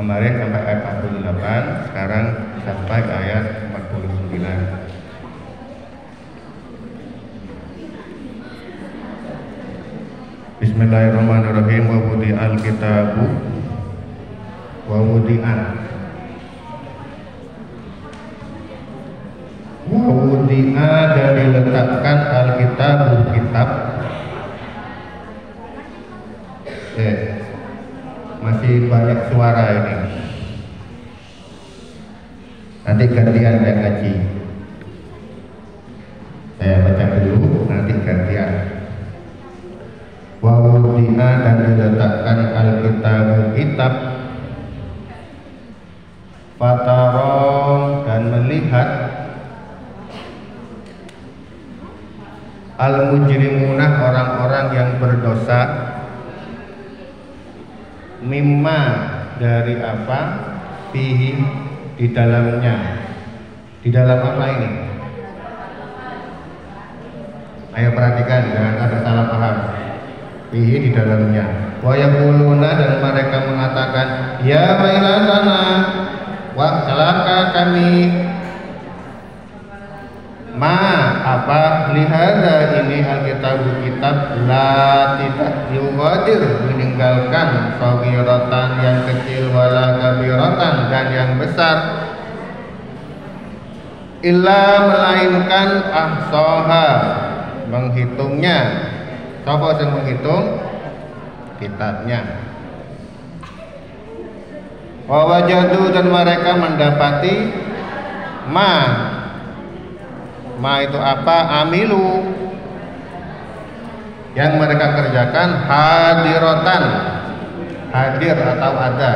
Kemarin sampai ayat 48, sekarang sampai ayat 49. Bismillahirrahmanirrahim. Wa wudi'al kitabu wa wudi'a dan diletakkan Alkitabu kitab. Masih banyak suara ini. Nanti gantian yang ngaji. Saya baca dulu, nanti gantian. Wa wudi'a dan diletakkan Alkitabu kitab. Fatara dan melihat al-mujrimuna orang-orang yang berdosa, mimma dari apa, fihi di dalamnya. Di dalam apa ini? Ayo perhatikan, jangan ada salah paham. Fihi di dalamnya. Wa yaquluna dan mereka mengatakan, ya wailatana, wah celaka kami. Ma apa lihada ini Alkitabu kitab la tidak yuwadir meninggalkan saghiratan yang kecil wala kabiratan dan yang besar illa melainkan ahsaha menghitungnya. Siapa yang menghitung? Kitabnya. Wa wajadu dan mereka mendapati ma itu apa? Amilu yang mereka kerjakan hadirotan, hadir atau ada.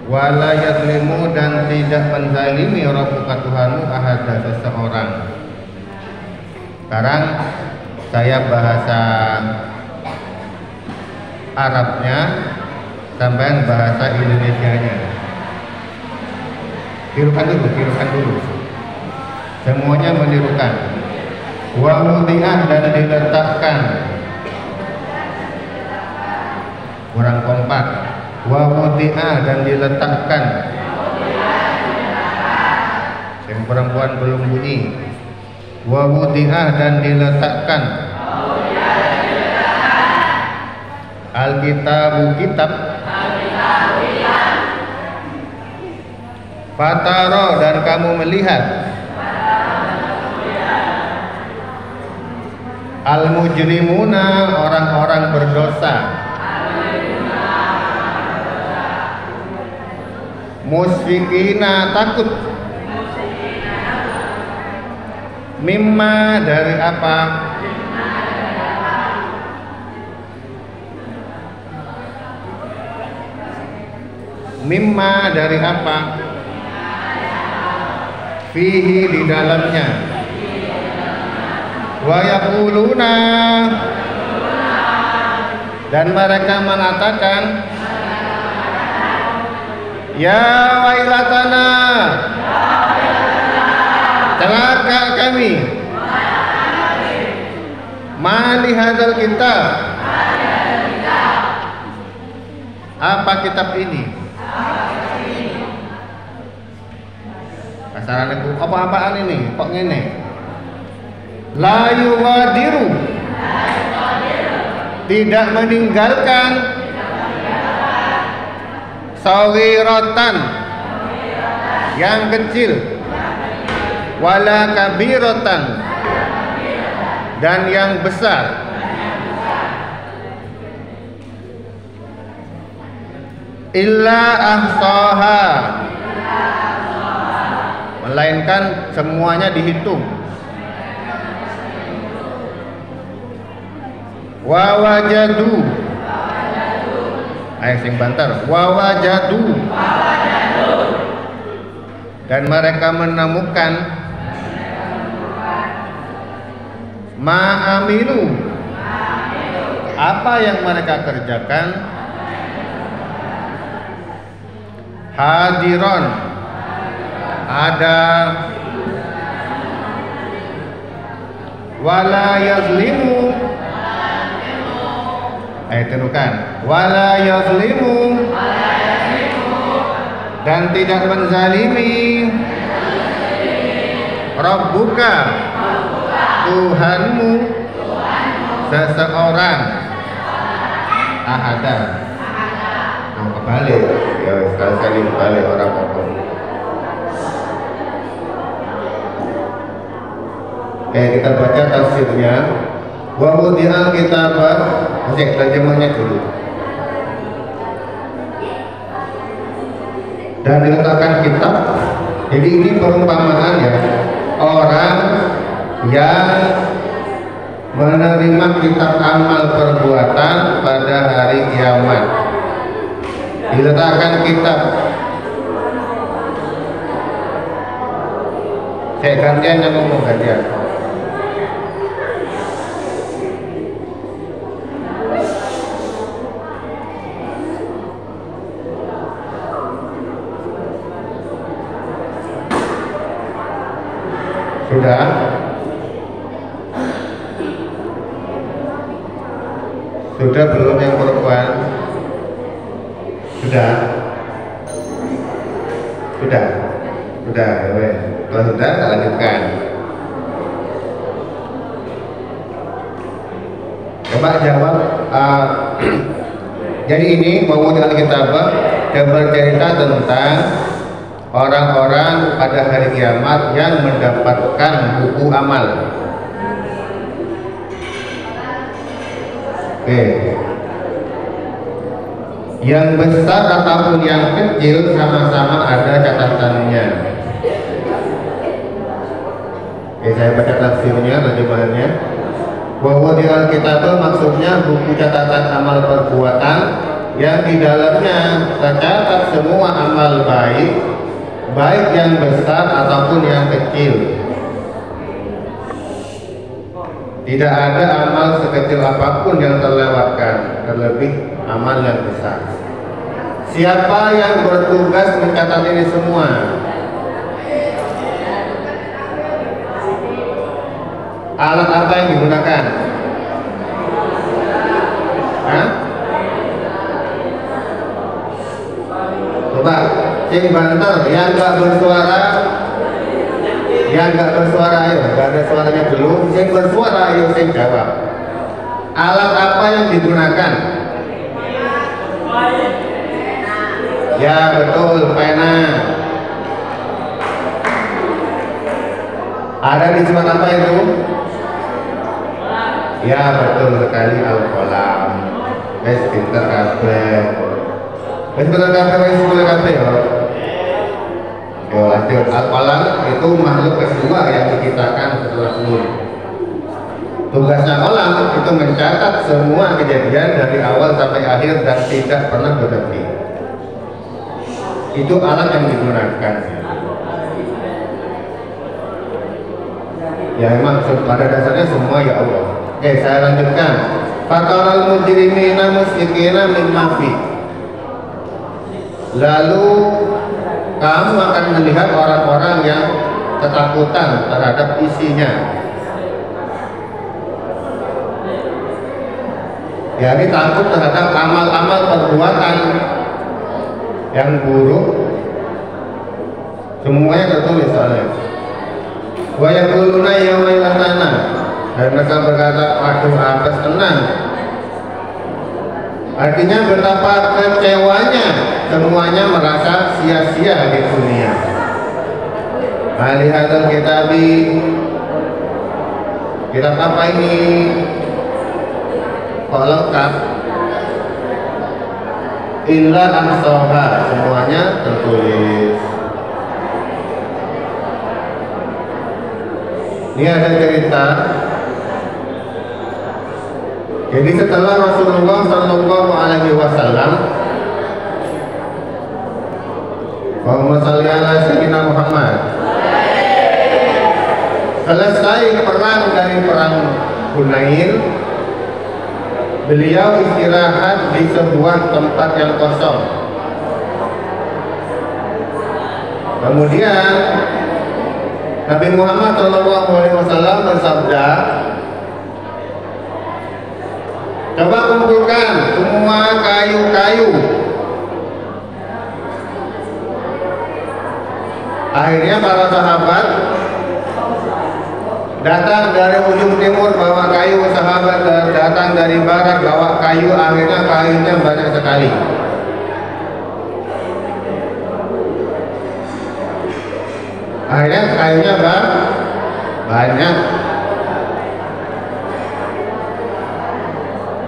Wala yadlimu dan tidak menzalimi Rabbuka Tuhanmu ahada seseorang. Sekarang saya bahasa Arabnya, sampai bahasa Indonesianya. Tirukan dulu. Semuanya menirukan. Wa wudi'ah dan diletakkan. Kurang kompak. Wa wudi'ah dan diletakkan. Yang perempuan belum bunyi. Wa wudi'ah dan diletakkan. Alkitabu kitab. Fataro dan kamu melihat al-mujrimuna orang-orang berdosa, musfikina takut, mimma dari apa, mimma dari apa, fihi di dalamnya. Wa yaquluna dan mereka mengatakan, ya wailatana, celaka kami. Ma li hadzal kitab, apa kitab ini? Kasaran itu apa-apaan ini? Kok ngene? La yuwadiru, tidak meninggalkan saghiratan yang kecil, wala kabiratan dan yang besar. Illa ahsaha, melainkan semuanya dihitung. Wa wajadu, ayo sing banter. Wa wajadu, dan mereka menemukan ma'amilu, apa yang mereka kerjakan, hadiron, ada, wala yazlimu Ayo tirukan. Wala yazlimu, dan tidak menzalimi Rabbuka, Tuhanmu, seseorang ahada. Nah, kebalik ya, sekali-kali kebalik orang ngomong. Kita baca tafsirnya. Wa wudhi'al kitabah, cek terjemahnya dulu. Dan diletakkan kitab. Jadi ini perumpamaan ya, orang yang menerima kitab amal perbuatan pada hari kiamat. Diletakkan kitab. Saya gantian yang ngomong gantian. Sudah? Sudah belum yang perempuan? Sudah? Sudah? Sudah, ya. Kalau sudah, kita lanjutkan. Coba jawab. Jadi ini Mawudhi'al Kitabah yang bercerita tentang orang-orang pada hari kiamat yang mendapatkan buku amal. Oke. Yang besar ataupun yang kecil sama-sama ada catatannya. Oke, saya baca tafsirnya, terjemahannya. Wawudhi'al Kitabah maksudnya buku catatan amal perbuatan yang di dalamnya tercatat semua amal baik, baik yang besar ataupun yang kecil. Tidak ada amal sekecil apapun yang terlewatkan, terlebih amal yang besar. Siapa yang bertugas mencatat ini semua? Alat apa yang digunakan? Hah? Coba sing banter, yang nggak bersuara, ayo, nggak ada suaranya dulu. Sing bersuara, ayo sing jawab. Alat apa yang digunakan? Ya betul, pena. Ada di surat apa itu? Ya betul sekali, al-qalam. Wes pinter kabeh. Wes pinter kabeh ya. Yo lanjut, al-qalam itu makhluk kedua yang diciptakan setelah nur. Tugasnya qalam itu mencatat semua kejadian dari awal sampai akhir dan tidak pernah berhenti. Itu alat yang digunakan. Ya memang pada dasarnya semua ya Allah. Oke, saya lanjutkan. Fataral mujrimina musyfiqina mimma fi. Lalu kamu akan melihat orang-orang yang ketakutan terhadap isinya. Ya, ini takut terhadap amal-amal perbuatan yang buruk. Semuanya tertulis soalnya. Wa yaquluna yawma ilanana, dan mereka berkata, waduh apa senang. Artinya betapa kecewanya, semuanya merasa sia-sia di dunia. Alihadul kitabi, kitab apa ini? Kok lengkap? Illa ansoha, semuanya tertulis. Ini ada cerita. Jadi setelah Rasulullah Sallallahu Alaihi Wasallam Allahumma shalli ala sayyidina Muhammad, selesai perang dari perang Hunain, beliau istirahat di sebuah tempat yang kosong. Kemudian Nabi Muhammad SAW bersabda, Coba kumpulkan semua kayu-kayu. Akhirnya para sahabat datang dari ujung timur bawa kayu, sahabat datang dari barat bawa kayu, akhirnya kayunya banyak sekali. Akhirnya kayunya banyak.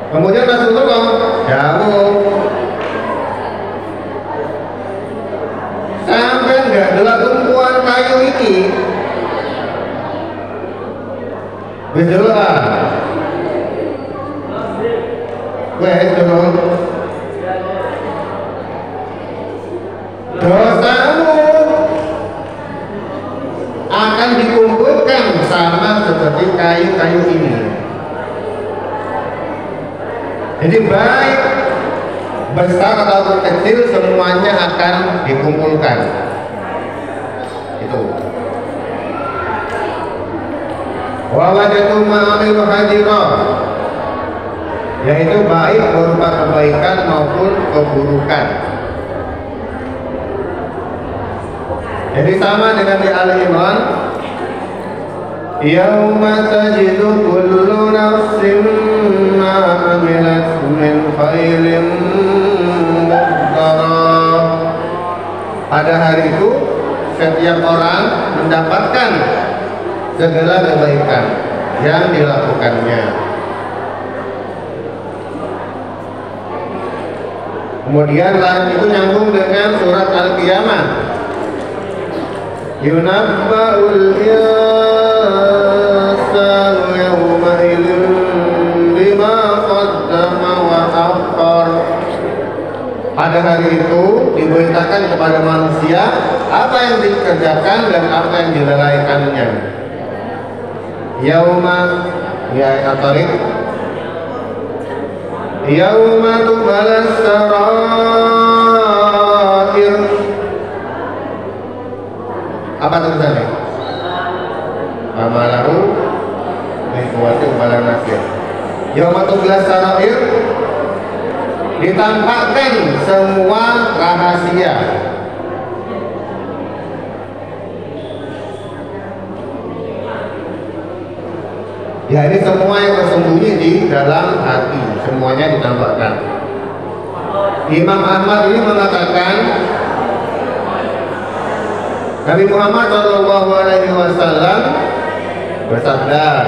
Kemudian Rasulullah jauh sampai nggak delok tumpuan kayu ini. Bejolah, dosamu akan dikumpulkan sama seperti kayu-kayu ini. Jadi baik besar atau kecil semuanya akan dikumpulkan. Itu. Wa wajadu ma'amil hadirah, yaitu baik berupa kebaikan maupun keburukan. Jadi sama dengan di Al-Imran, yauma tajidu kullu nafsin ma 'amilat min khairin muhdara. Pada hari itu setiap orang mendapatkan segala kebaikan yang dilakukannya. Kemudian itu nyambung dengan surat Al-Qiyamah. Yunabba'ul insanu yawma idzin bima qaddama wa akhkhar. Pada hari itu diberitakan kepada manusia apa yang dikerjakan dan apa yang dilalaikannya. Yauma ya At-Tariq, yauma tubalas sarair. Apa tulisannya? Amalahu mikuwati balan nasir. Yauma tubalas sarair, ditampakkan semua rahasia. Ya, ini semua yang tersembunyi di dalam hati, semuanya ditampakkan. Imam Ahmad ini mengatakan, Nabi Muhammad SAW bersabda,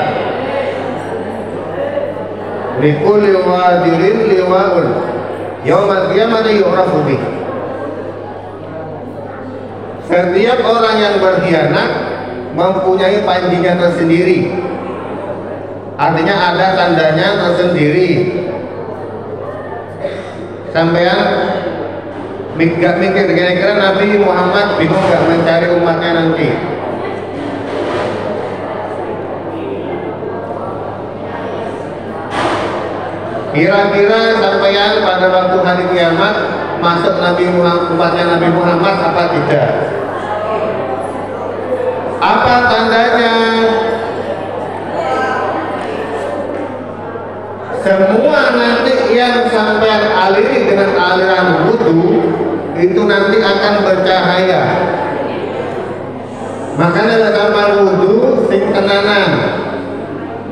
likulli wadirin liwa'un yaumal qiyamati yu'rafu bih. Setiap orang yang berkhianat mempunyai panjinya tersendiri. Artinya ada tandanya tersendiri. Sampean gak mikir kira-kira Nabi Muhammad bingung gak mencari umatnya nanti? Kira-kira sampean pada waktu hari kiamat masuk umatnya Nabi Muhammad apa tidak? Apa tandanya? Semua nanti yang sampai aliri dengan aliran wudhu itu nanti akan bercahaya. Makanya dalam wudhu sing tenanan,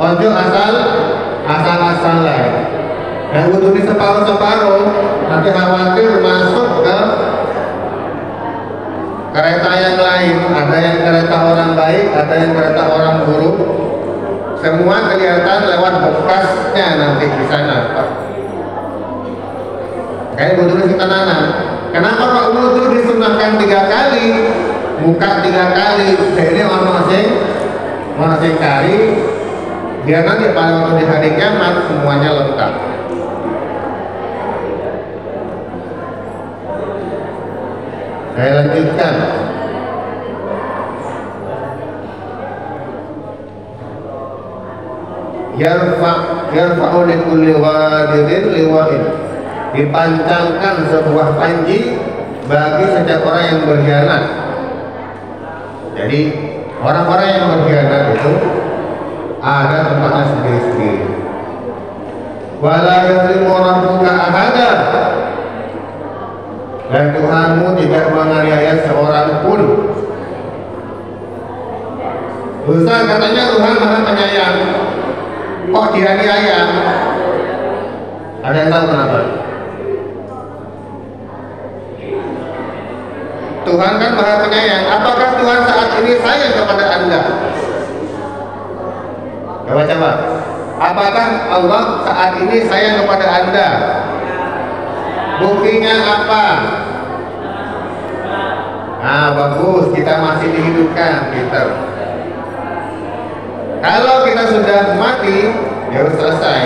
ojo asal-asalan. Dan wudhu ini separuh-separuh, nanti khawatir masuk ke kereta yang lain. Ada yang kereta orang baik, ada yang kereta orang buruk. Semua kelihatan lewat bekasnya nanti di sana, Pak. Kayak wudhu kita nanam. Kenapa Pak wudhu disunahkan 3 kali, muka 3 kali? Ini orang masing kali, biar nanti pada waktu di hari kiamat semuanya lengkap. Saya lanjutkan. Yarfa'u likulli wadirin liwa'in. Dipancangkan sebuah panji bagi setiap orang yang berkhianat. Jadi orang-orang yang berkhianat itu ada tempatnya sendiri-sendiri. Wala yazlimu rabbuka ahada, dan Tuhanmu tidak menganiaya seorang pun. Ustaz, katanya Tuhan Maha Penyayang, kok dianiaya? Ada yang tahu kenapa? Tuhan kan Maha Penyayang. Apakah Tuhan saat ini sayang kepada Anda? Coba. Apakah Allah saat ini sayang kepada Anda? Buktinya apa? Nah, bagus, kita masih dihidupkan, Peter. Kalau kita sudah mati, ya harus selesai.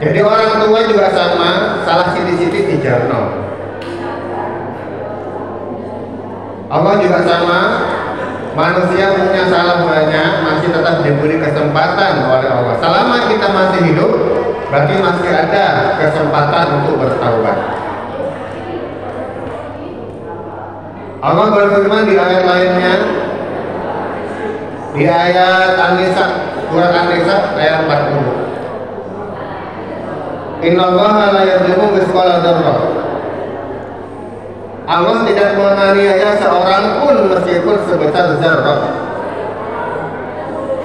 Jadi orang tua juga sama, salah sidik-sidik di jarno. Allah juga sama, manusia punya salah banyak, masih tetap diberi kesempatan oleh Allah. Selama kita masih hidup, berarti masih ada kesempatan untuk bertaubat. Allah berfirman di ayat lainnya, di ayat An-Nisa, surat An-Nisa ayat 40. Innallaha la yadhlimu mithqala dzarrah. Allah tidak menganiaya seorang pun meskipun sebesar zarrah.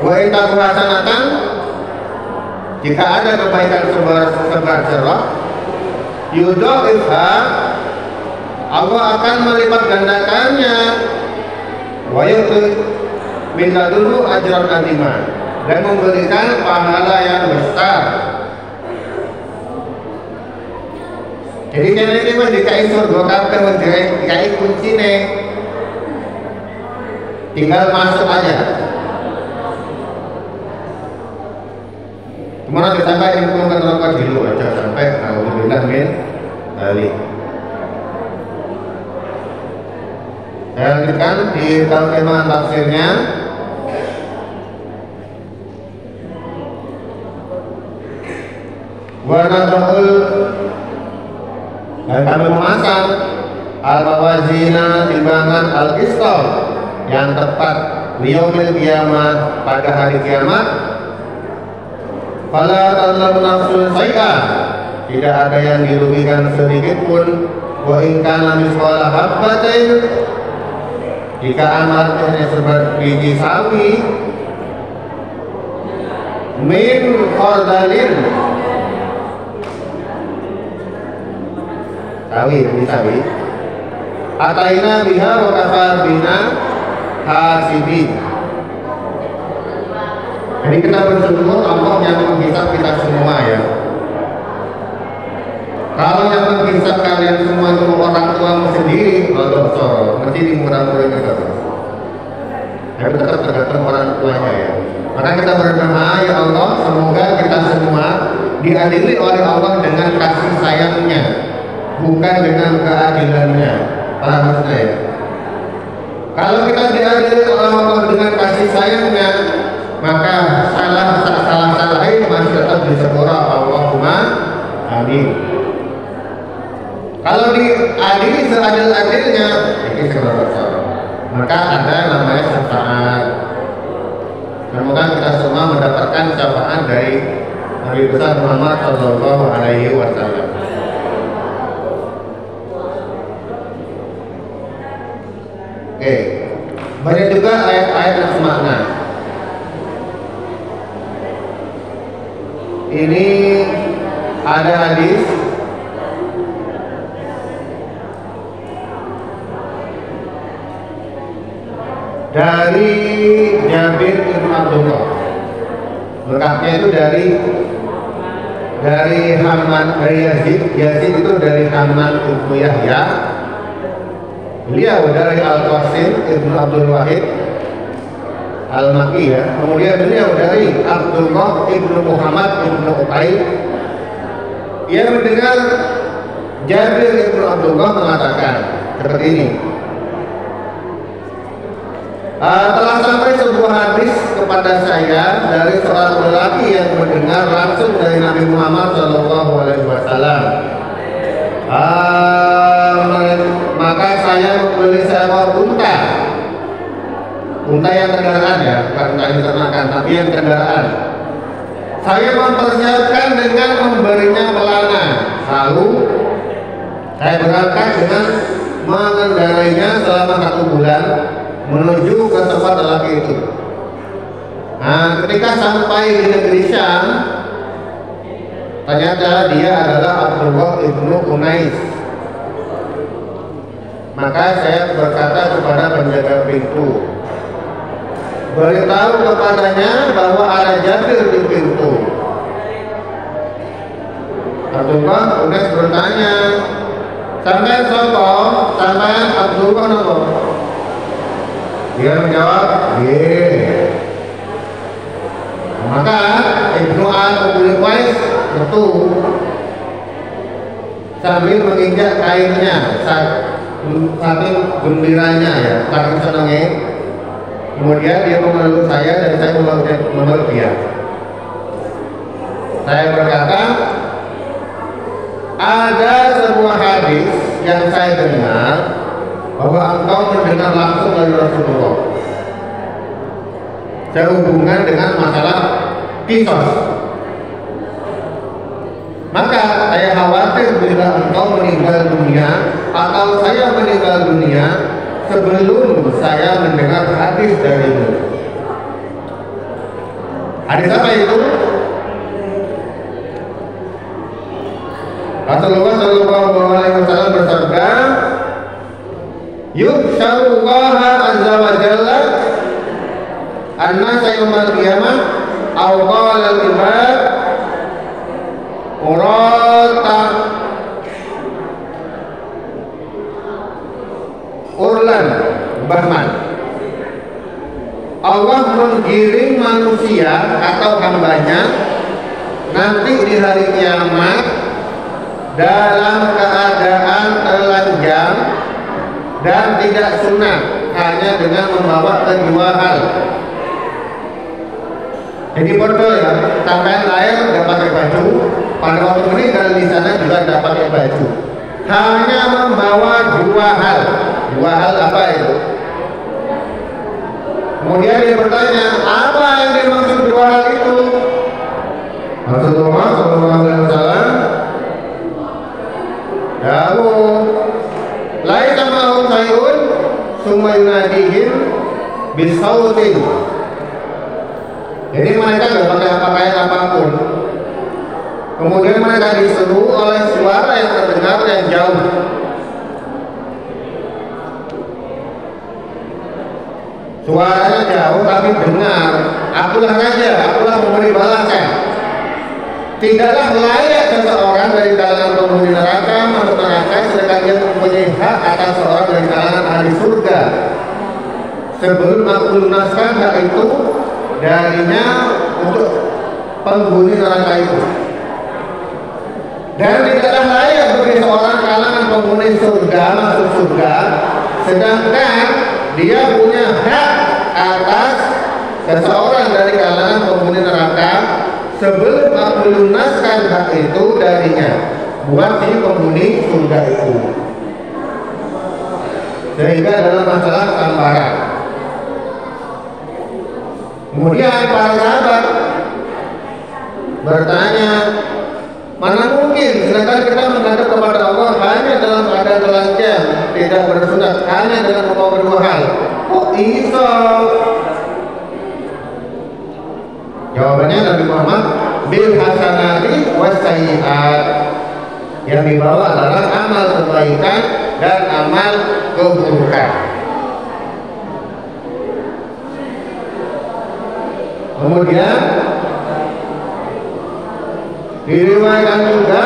Wa in taku hasanatan, jika ada kebaikan sebar zarrah, yudha'ifha, Allah akan melipat gandakannya. Wa yu'ti min ladunhu ajran 'azima, dan memberikan pahala yang besar. Jadi kene iki wis dikai surga kabeh, wis dikai kuncine. Tinggal masuk aja. Cuma sampai info neraka dulu aja sampai alhamdulillah min balik. Saya lanjutkan di terjemahan tafsirnya. Wa nadhul, dan kami memasang al-mawazina, timbangan al-qisṭah yang tepat liyaumil qiyamah, pada hari kiamat. Fala tadlamu nafsun syai'an, tidak ada yang dirugikan sedikit pun. Wa in kana mithqala habbatin, jika amalnya seperti biji sawi, min khardalin, sawi, ataina biha wa kafa bina hasibin. Jadi kita bersyukur Allah yang menghisab kita semua ya. Kalau yang menghisab kalian semua itu orang tuamu sendiri, Allah mesti dimurah-murahin kita terus. Tapi tetap tergantung orang tuanya ya. Maka kita berdoa, ya Allah, semoga kita semua diadili oleh Allah dengan kasih sayangnya, bukan dengan keadilannya. Paham maksudnya ya? Kalau kita diadili oleh Allah dengan kasih sayangnya, maka salah-salahin masih tetap disepura. Allahumma amin. Kalau diadili seadil-adilnya, ini segera maka ada namanya syafaat. Semoga kita semua mendapatkan syafaat dari Nabi besar Muhammad Shallallahu Alaihi Wasallam. Oke, banyak juga ayat-ayat yang semakna. Ini ada hadis dari Jabir bin Abdullah. Lengkapnya itu dari Haman, dari Yazid itu dari Haman ibnu Yahya. Beliau dari Al-Qasim ibnu Abdul Wahid Al-Makki ya. Kemudian beliau dari Abdullah ibnu Muhammad ibnu Uqail. Ia mendengar Jabir ibnu Abdullah mengatakan seperti ini. Telah sampai sebuah hadis kepada saya dari seorang lelaki yang mendengar langsung dari Nabi Muhammad SAW. Maka saya membeli seekor unta yang kendaraan ya, bukan unta yang diternakan, tapi yang kendaraan. Saya mempersiapkan dengan memberinya pelana. Lalu saya berangkat dengan mengendarainya selama 1 bulan menuju ke tempat lelaki itu. Nah, ketika sampai di negeri Syam, ternyata dia adalah Abdullah ibnu Unais. Maka saya berkata kepada penjaga pintu, beritahu kepadanya bahwa ada Jabir di pintu. Abdullah Unais bertanya, sampai sopo, sampai Abdullah nopo? Dia menjawab, ye. Maka Ibnu Al-Qais itu sambil menginjak kainnya, saking gembiranya ya, saking senangnya. Kemudian dia memeluk saya dan saya memeluk dia. Saya berkata, ada sebuah hadis yang saya dengar bahwa engkau mendengar langsung dari Rasulullah sehubungan dengan masalah kisos. Maka saya khawatir bila engkau meninggal dunia atau saya meninggal dunia sebelum saya mendengar hadis darimu. Hadis apa itu? Rasulullah Shallallahu Alaihi Wasallam bersabda, "Yuhsyarullaha azza wa jalla an-nasa yaumal qiyamah aw qala al-ibad urata urlan bahman." Allah menggiring manusia atau hambanya nanti di hari kiamat dalam keadaan telanjang dan tidak sunat, hanya dengan membawa kedua hal. Jadi betul ya, sampai lahir nggak pakai baju, pada waktu meninggal di sana juga nggak pakai baju, hanya membawa 2 hal. 2 hal apa itu? Kemudian dia bertanya, apa yang dimaksud 2 hal itu? Rasulullah SAW jawab, laisa ma'hum sayun summa yunadihim bisautin. Jadi mereka nggak pakai pakaian apapun. Kemudian mereka diseru oleh suara yang terdengar yang jauh. Suaranya jauh tapi dengar. Akulah raja, akulah memberi balasan. Tidaklah layak seseorang dari kalangan penghuni neraka masuk neraka sedangkan dia mempunyai hak atas seorang dari kalangan ahli surga sebelum aku lunaskan hak itu darinya untuk penghuni neraka itu. Dan tidaklah layak bagi seorang kalangan penghuni surga masuk surga sedangkan dia punya hak atas seseorang dari kalangan penghuni neraka sebelum aku lunaskan hak itu darinya buat si penghuni surga itu. Sehingga dalam masalah gambaran. Kemudian para sahabat bertanya, mana mungkin sedangkan kita menghadap kepada Allah hanya dalam keadaan telanjang, tidak bersunat, hanya dengan membawa 2 hal. Kok iso? Jawabannya Nabi Muhammad, bil hasanati was sayyi'at. Yang dibawa adalah amal kebaikan dan amal keburukan. Kemudian diriwayatkan juga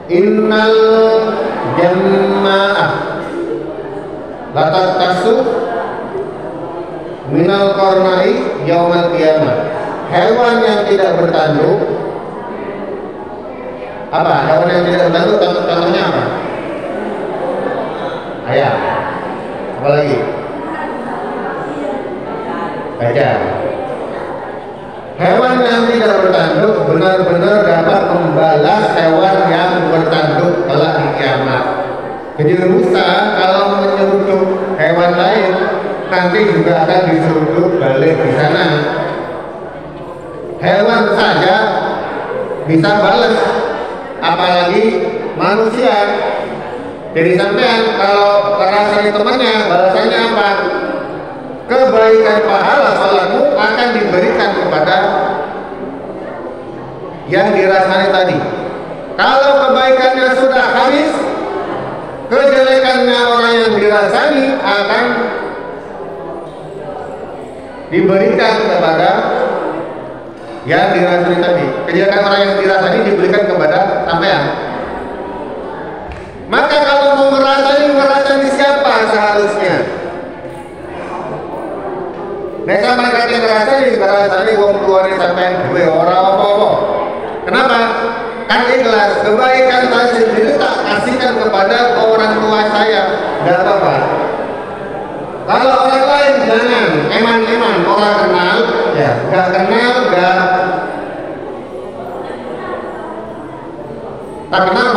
innal jamaah latat tasuk minal qarnai yaumal qiyamah. Hewan yang tidak bertanduk apa? Hewan yang tidak bertanduk contohnya apa? Ayam. Apa lagi? Gajah. Hewan yang tidak bertanduk benar-benar dapat membalas hewan yang bertanduk kelak di kiamat. Jadi rusa kalau menyerucuk hewan lain nanti juga akan disuruh balik di sana. Hewan saja bisa balas, apalagi manusia. Jadi sampean kalau ngerasani temannya, balasannya apa? Kebaikan pahala sholatmu akan diberikan kepada yang dirasani tadi. Kalau kebaikannya sudah habis, kejelekannya orang yang dirasani akan diberikan kepada yang dirasani tadi. Kejelekan orang yang dirasani diberikan kepada sampean. Maka kalau mau merasani siapa seharusnya? Nek sampean kate ngerasani wong tuane sampean duwe ora apa-apa. Kenapa? Kan ikhlas, kebaikan saya sendiri tak kasihkan kepada orang tua saya, tidak apa-apa. Kalau orang lain jangan, eman-eman, orang kenal, ya, gak kenal, gak tak kenal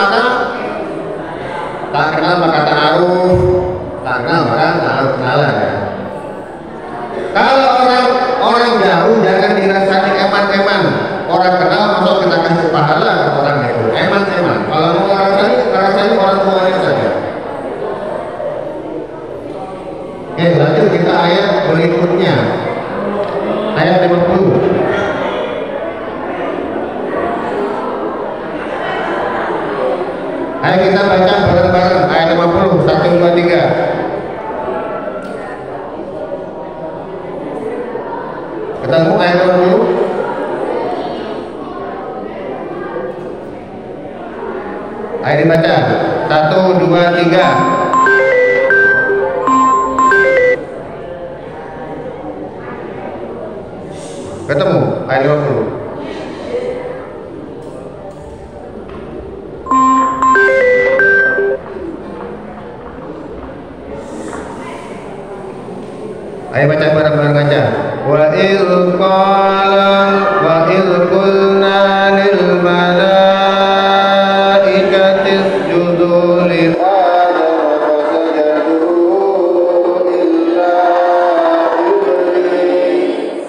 maka ta'aruf, tak kenal maka ta'aruf kenalan ya. Kalau orang jauh jangan dirasani eman-eman. Orang kenal masuk kita kasih pahala ke orang itu. Eman-eman. Kalau mau rasanya orang tuanya saja. Oke, lanjut kita ayat berikutnya. Ayat 50. Ayo kita baca bareng-bareng ayat 50. 1, 2, 3. Ketemu ayat 50. Ayo dibaca. 1, 2, 3. Ketemu ayat 50. Ayo baca bareng-bareng aja. Wa idh qulna lil malaikati isjudu li Adam fasajadu illa iblis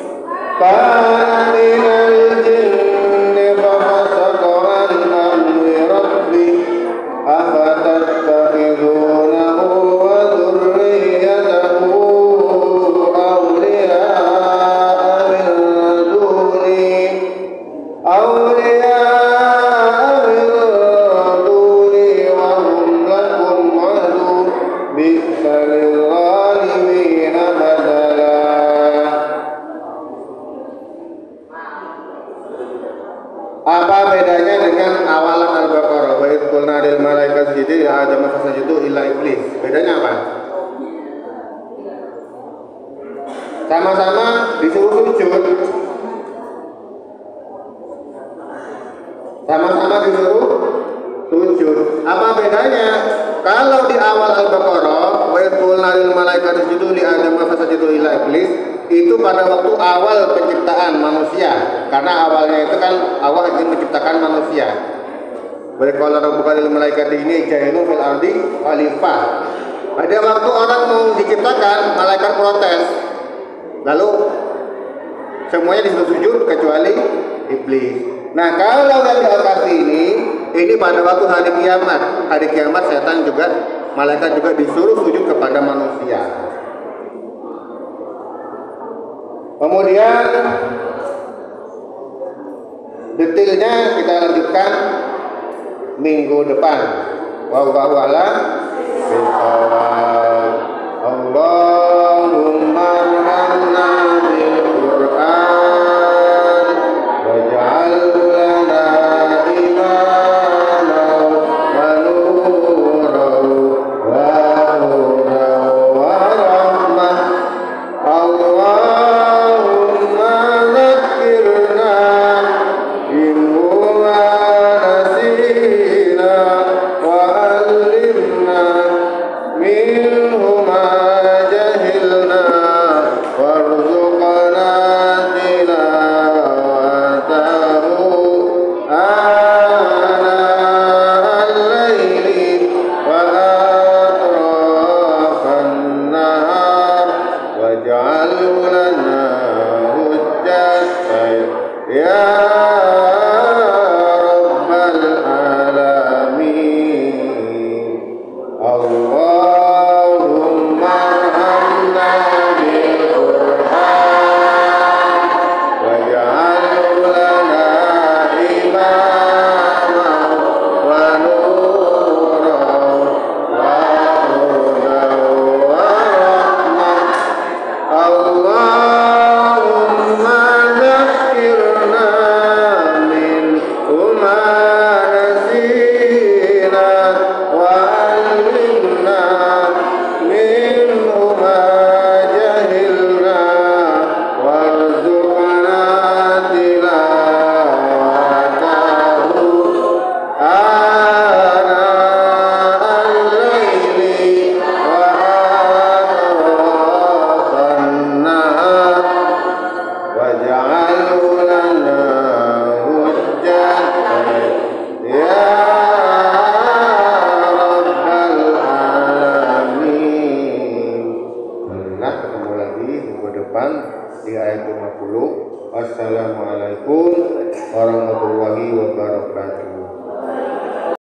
kana minal jinni fafasaqa an amri rabbih afatattakhidunahu wa dhurriyyatahu Apa bedanya dengan awalan Al-Baqarah? Wa idh qulna lil malaikati isjudu li Adam fasajadu illa iblis. Bedanya apa? Sama-sama disuruh sujud. Sama-sama disuruh sujud. Apa bedanya? Kalau di awal Al-Baqarah, wa idh qulna lil malaikati isjudu li Adam fasajadu illa iblis, itu pada waktu awal penciptaan manusia, karena awalnya itu kan Allah ingin menciptakan manusia. Berqala rabbuka lil malaikati ini ja'ilun fil ardi khalifah. Pada waktu orang mau diciptakan, malaikat protes. Lalu semuanya disuruh sujud kecuali iblis. Nah, kalau yang di Al-Kahfi ini pada waktu hari kiamat. Hari kiamat setan juga, malaikat juga disuruh sujud kepada manusia. Kemudian detailnya kita lanjutkan minggu depan. Wallahu a'lam bishawab. Allahumma arhamna bil Qur'an waj'al lana imama wa nuran wa hudan wa rahmah. Allahumma dzakirna bima nasina wa 'allimna minhu ma Imran di ayat 50. Wassalamualaikum warahmatullahi wabarakatuh.